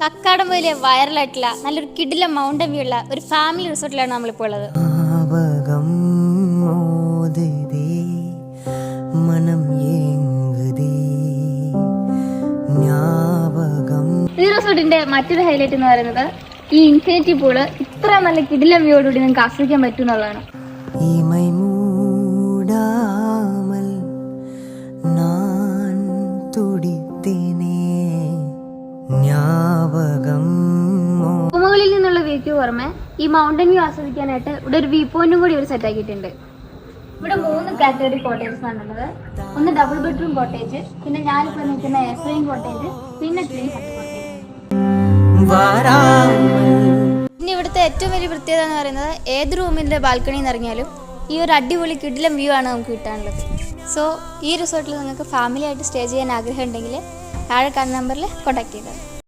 കക്കാടംപൊയിലെ വൈറലായിട്ടുള്ള നല്ലൊരു കിടിലൻ mountain view ഉള്ള ഒരു ഫാമിലി റിസോർട്ടിലാണ് നമ്മളിപ്പോൾ ഉള്ളത്. ഈ റിസോർട്ടിന്റെ മറ്റൊരു ഹൈലൈറ്റ് എന്ന് പറയുന്നത് ഈ ഇൻഫിനിറ്റി പൂള് ഇത്ര നല്ല കിടിലൻ വ്യൂയോടുകൂടി നിങ്ങൾക്ക് ആസ്വദിക്കാൻ പറ്റും എന്നുള്ളതാണ്. മുകളിൽ നിന്നുള്ള വ്യൂക്ക് പുറമെ ഈ മൗണ്ടൻ വ്യൂ ആസ്വദിക്കാനായിട്ട് ഇവിടെ ഒരു വ്യൂ പോയിന്റും കൂടി ഇവർ സെറ്റ് ആക്കിയിട്ടുണ്ട്. ഇവിടെ 3 കാറ്റഗറി കോട്ടേജസ് ആണുള്ളത്. ഒന്ന് ഡബിൾ ബെഡ്റൂം കോട്ടേജ്, പിന്നെ ഞാനിപ്പോൾ നിൽക്കുന്ന എയർപ്ലെയിൻ കോട്ടേജ്, പിന്നെ ട്രീ ഹട്ട് കോട്ടേജ്. പിന്നെ ഇവിടുത്തെ ഏറ്റവും വലിയ പ്രത്യേകത എന്ന് പറയുന്നത് ഏത് റൂമിന്റെ ബാൽക്കണിയിൽ നിന്ന് ഇറങ്ങിയാലും ഈ ഒരു അടിപൊളി കിടിലൻ വ്യൂ ആണ് നമുക്ക് കിട്ടാനുള്ളത്. സോ ഈ റിസോർട്ടിൽ നിങ്ങൾക്ക് ഫാമിലി ആയിട്ട് സ്റ്റേ ചെയ്യാൻ ആഗ്രഹം ഉണ്ടെങ്കിൽ താഴെ കാണുന്ന നമ്പറിൽ കോൺടാക്ട് ചെയ്താൽ